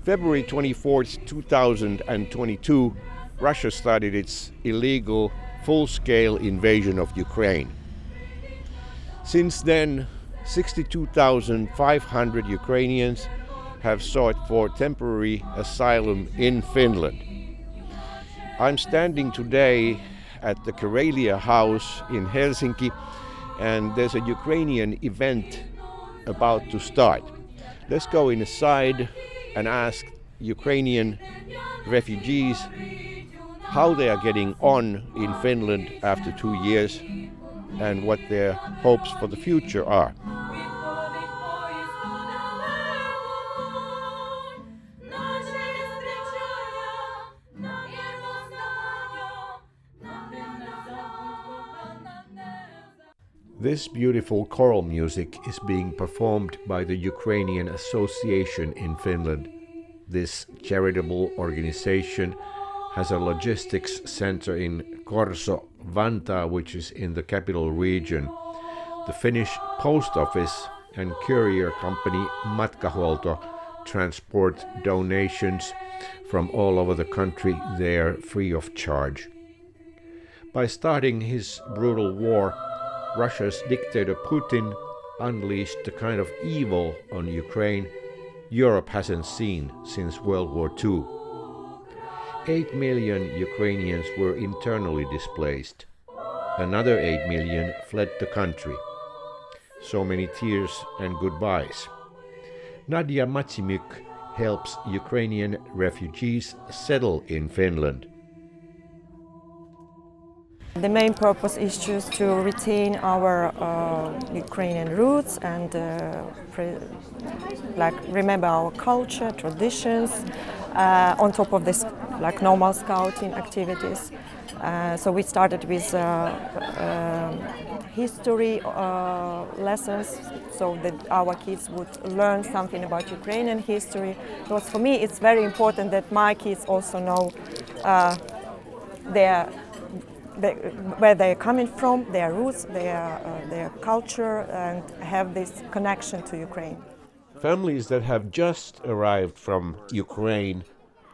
February 24th, 2022, Russia started its illegal, full-scale invasion of Ukraine. Since then, 62,500 Ukrainians have sought for temporary asylum in Finland. I'm standing today at the Karelia House in Helsinki, and there's a Ukrainian event about to start. Let's go inside and ask Ukrainian refugees how they are getting on in Finland after 2 years and what their hopes for the future are. This beautiful choral music is being performed by the Ukrainian Association in Finland. This charitable organization has a logistics center in Korso, Vantaa, which is in the capital region. The Finnish post office and courier company Matkahuolto transport donations from all over the country there free of charge. By starting his brutal war, Russia's dictator Putin unleashed the kind of evil on Ukraine Europe hasn't seen since World War II. 8 million Ukrainians were internally displaced. Another 8 million fled the country. So many tears and goodbyes. Nadia Matsimyk helps Ukrainian refugees settle in Finland. The main purpose is just to retain our Ukrainian roots and remember our culture, traditions, on top of this normal scouting activities. So we started with history lessons so that our kids would learn something about Ukrainian history. Because for me it's very important that my kids also know where they're coming from, their roots, their culture, and have this connection to Ukraine. Families that have just arrived from Ukraine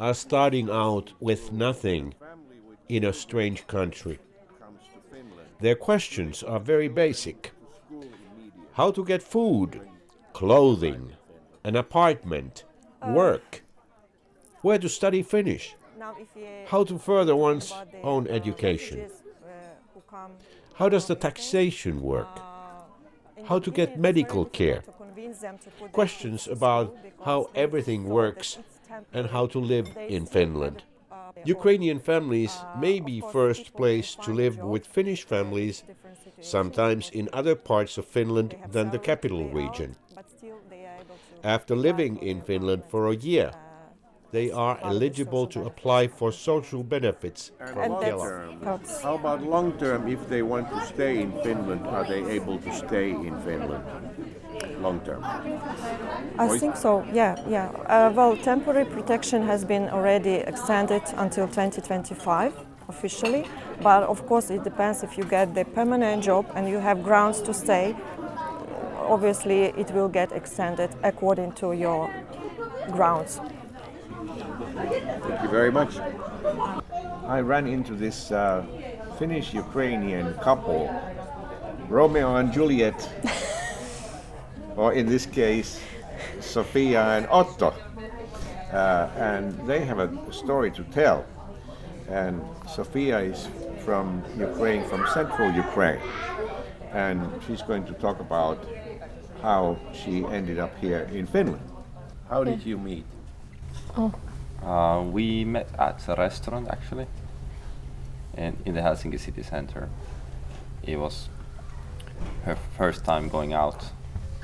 are starting out with nothing in a strange country. Their questions are very basic. How to get food, clothing, an apartment, work, where to study Finnish, how to further one's own education. How does the taxation work? How to get medical care? Questions about how everything works and how to live in Finland. Ukrainian families may be first placed to live with Finnish families, sometimes in other parts of Finland than the capital region. After living in Finland for a year, they are eligible to apply for social benefits from Kela. How about long term? If they want to stay in Finland, are they able to stay in Finland long term? I think so, yeah. Well, temporary protection has been already extended until 2025 officially, but of course it depends if you get the permanent job and you have grounds to stay. Obviously it will get extended according to your grounds. Thank you very much. I ran into this Finnish-Ukrainian couple, Romeo and Juliet, or in this case, Sofiaa and Otto. And they have a story to tell. And Sofiaa is from Ukraine, from central Ukraine. And she's going to talk about how she ended up here in Finland. How did you meet? We met at a restaurant actually, in the Helsinki city center. It was her first time going out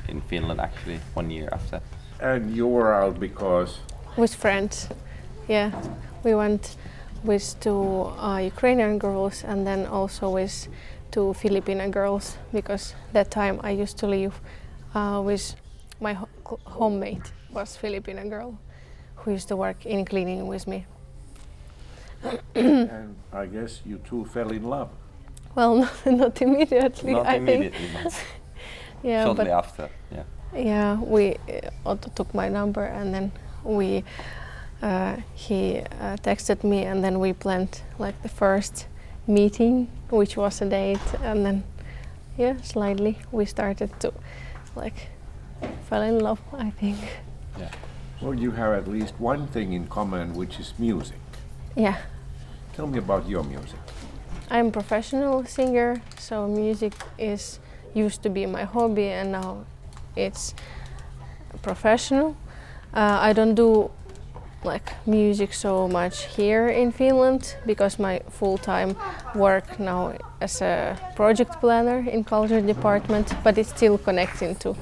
in Finland actually, 1 year after. And you were out because? With friends, yeah. We went with two Ukrainian girls and then also with two Filipino girls, because that time I used to live with my homemate was Filipino girl who used to work in cleaning with me. And I guess you two fell in love. Well, not immediately. Not immediately, but yeah, shortly after. Yeah. Yeah, Otto took my number and then we he texted me, and then we planned like the first meeting, which was a date, and then slightly we started to like fell in love, I think. Yeah. Well, you have at least one thing in common, which is music. Yeah. Tell me about your music. I'm a professional singer, so music used to be my hobby, and now it's professional. I don't do like music so much here in Finland because my full-time work now as a project planner in culture department, but it's still connecting to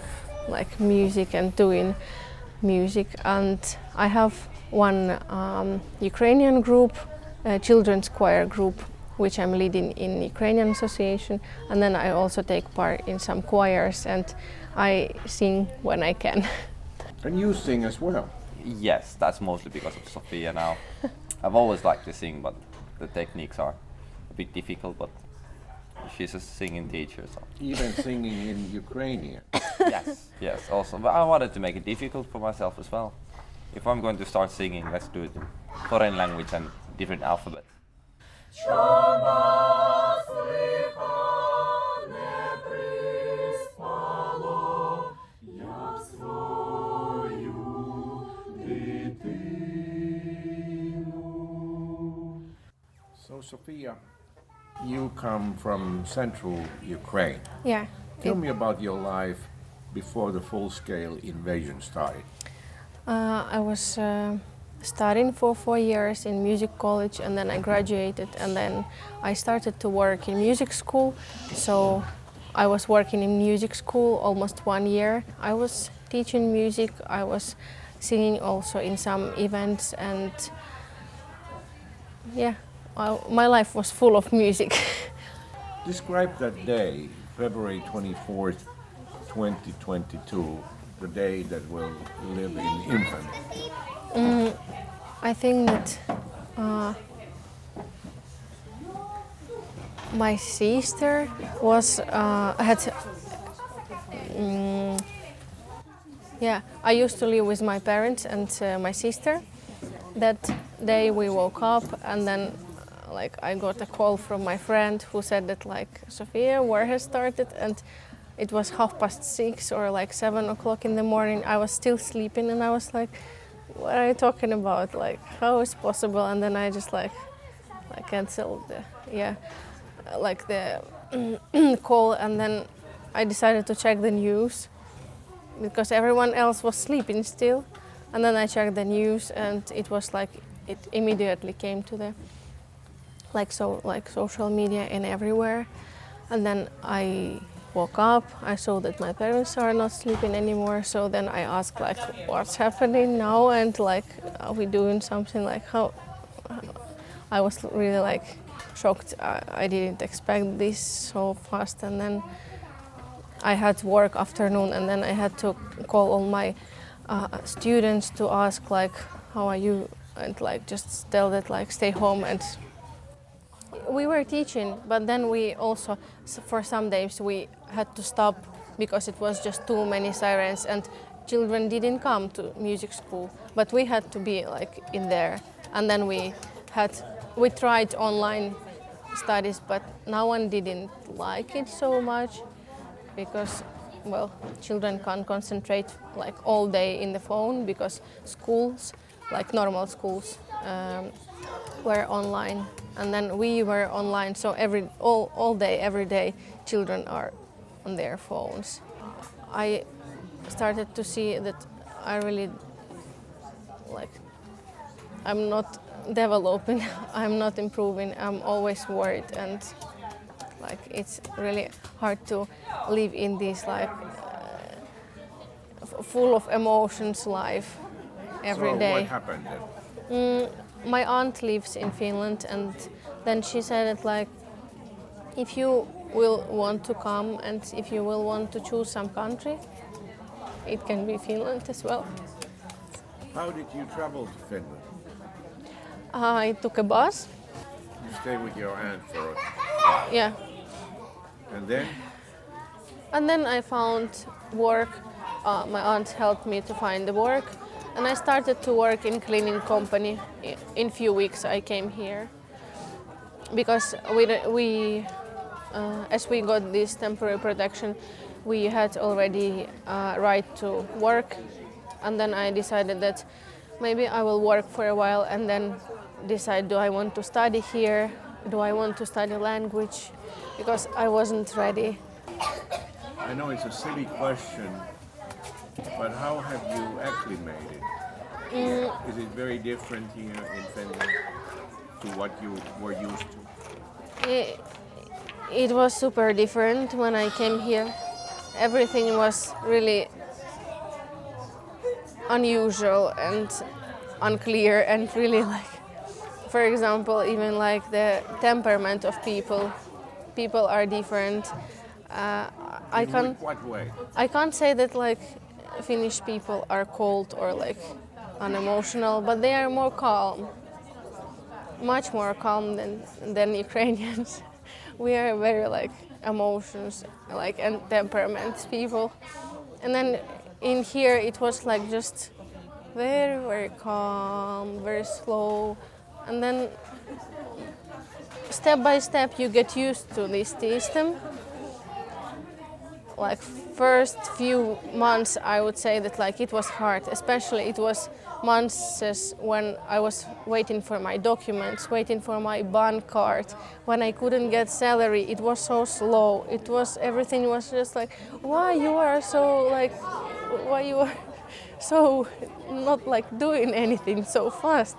like music and doing music. And I have one Ukrainian group, a children's choir group, which I'm leading in Ukrainian association, and then I also take part in some choirs, and I sing when I can. And you sing as well. Yes, that's mostly because of Sofiaa now. I've always liked to sing, but the techniques are a bit difficult, but she's a singing teacher, so. Even singing in Ukrainian. Yes, also. But I wanted to make it difficult for myself as well. If I'm going to start singing, let's do it in foreign language and different alphabet. So, Sofiaa, you come from central Ukraine. Yeah. Tell me about your life before the full-scale invasion started. I was studying for 4 years in music college, and then I graduated, and then I started to work in music school. So I was working in music school almost 1 year. I was teaching music, I was singing also in some events, and my life was full of music. Describe that day, February 24th, 2022, the day that will live in infamy. I think that my sister was I used to live with my parents and my sister. That day we woke up, and then I got a call from my friend who said that Sofiaa, war has started, and it was 6:30 or 7 o'clock in the morning. I was still sleeping, and I was like, what are you talking about? How is possible? And then I just canceled the call, and then I decided to check the news because everyone else was sleeping still. And then I checked the news, and it was it immediately came to the social media and everywhere. And then I woke up, I saw that my parents are not sleeping anymore, so then I asked what's happening now, and are we doing something, how I was really shocked. I didn't expect this so fast. And then I had work afternoon, and then I had to call all my students to ask how are you, and just tell that stay home. And we were teaching, but then we also for some days we had to stop because it was just too many sirens, and children didn't come to music school, but we had to be in there. And then we tried online studies, but no one didn't like it so much because children can't concentrate all day in the phone because schools, normal schools, were online, and then we were online. So all day, every day, children are on their phones. I started to see that I really I'm not developing, I'm not improving. I'm always worried, and it's really hard to live in this full of emotions life every day. So what happened then? My aunt lives in Finland, and then she said that if you will want to come and if you will want to choose some country, it can be Finland as well. How did you travel to Finland? I took a bus. You stayed with your aunt for a Yeah. And then? And then I found work. My aunt helped me to find the work, and I started to work in cleaning company. In few weeks I came here because as we got this temporary protection, we had already right to work, and then I decided that maybe I will work for a while and then decide, do I want to study here, do I want to study language, because I wasn't ready. I know it's a silly question, but how have you acclimated? Is it very different here in Finland to what you were used to? It was super different when I came here. Everything was really unusual and unclear, and really like, for example, even like the temperament of people. People are different. What way? I can't say that like Finnish people are cold or like unemotional, but they are more calm, much more calm than Ukrainians. We are very like emotions, like, and temperaments people. And then in here it was like just very, very calm, very slow. And then step by step you get used to this system. Like first few months I would say that like it was hard, especially it was months when I was waiting for my documents, waiting for my bond card, when I couldn't get salary. It was so slow. Everything was just like, why you are so not like doing anything so fast?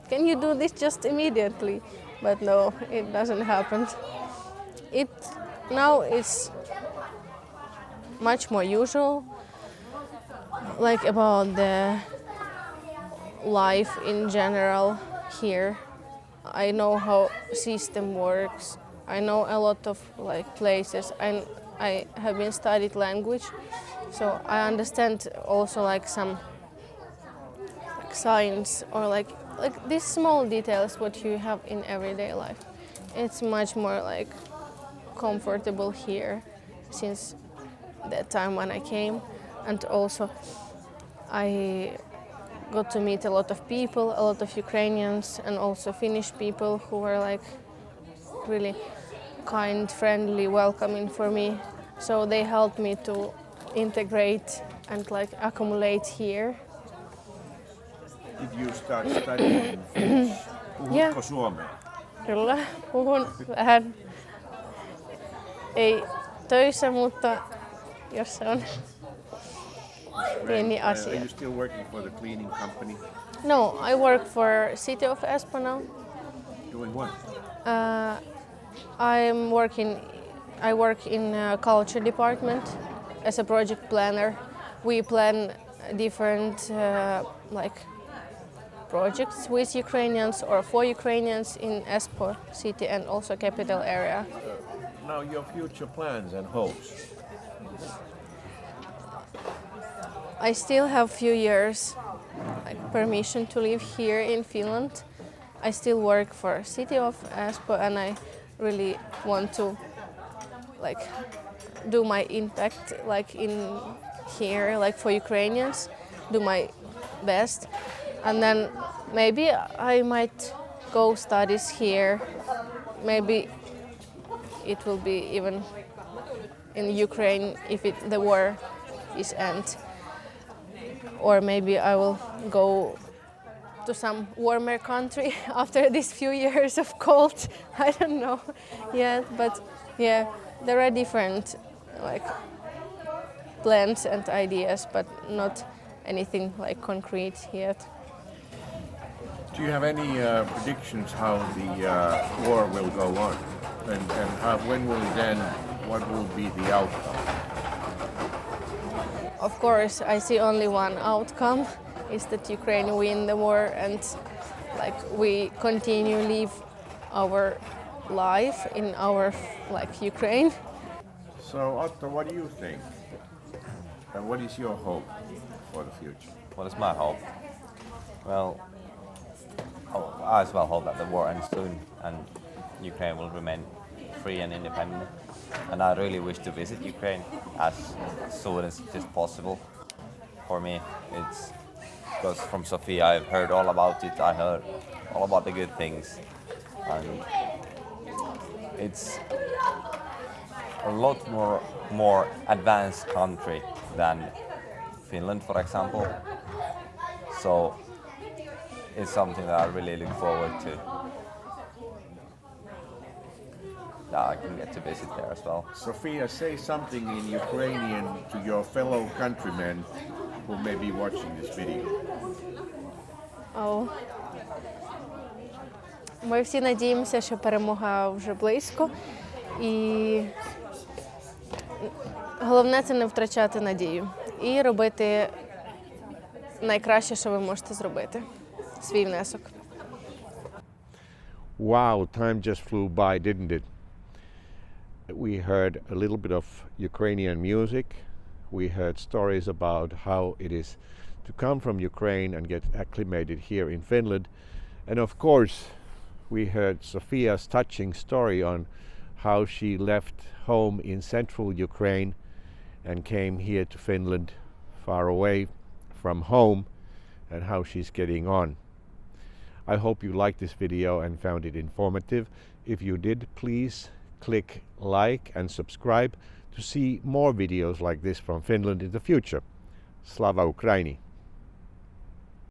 Can you do this just immediately? But no, it doesn't happen. Now it's much more usual, like about the life in general here. I know how system works. I know a lot of like places, and I have been studied language, so I understand also like some like science or like these small details what you have in everyday life. It's much more like comfortable here since that time when I came, and also I got to meet a lot of people, a lot of Ukrainians and also Finnish people who were like really kind, friendly, welcoming for me. So they helped me to integrate and like accumulate here. Did you start studying Finnish? Puhutko suomea? Kyllä, puhun vähän. Ei töissä, mutta jos se on pieni asia. Are you still working for the cleaning company? No, I work for City of Espoo now. Doing what? I work in culture department as a project planner. We plan different like projects with Ukrainians or for Ukrainians in Espoo city and also capital area. Now your future plans and hopes. I still have few years like permission to live here in Finland. I still work for City of Espoo, and I really want to like do my impact like in here, like for Ukrainians, do my best, and then maybe I might go studies here. Maybe it will be even in Ukraine if the war is end. Or maybe I will go to some warmer country after these few years of cold. I don't know yet, but yeah, there are different like plans and ideas, but not anything like concrete yet. Do you have any predictions how the war will go on, and when will it end? What will be the outcome? Of course, I see only one outcome, is that Ukraine win the war and like we continue live our life in our like Ukraine. So Otto, what do you think? And what is your hope for the future? What is my hope? Well, I as well hope that the war ends soon and Ukraine will remain free and independent. And I really wish to visit Ukraine as soon as just possible. For me, it's because from Sofiaa I've heard all about it. I heard all about the good things, and it's a lot more advanced country than Finland, for example. So it's something that I really look forward to. That I can get to visit there as well. Sofiaa, say something in Ukrainian to your fellow countrymen who may be watching this video. Ми всі надіємося, що перемога вже близько. І головне – це не втрачати надію. І робити найкраще, що ви можете зробити. Свій внесок. Wow, time just flew by, didn't it? We heard a little bit of Ukrainian music. We heard stories about how it is to come from Ukraine and get acclimated here in Finland. And of course, we heard Sofiaa's touching story on how she left home in central Ukraine and came here to Finland, far away from home, and how she's getting on. I hope you liked this video and found it informative. If you did, please click like and subscribe to see more videos like this from Finland in the future. Slava Ukraini!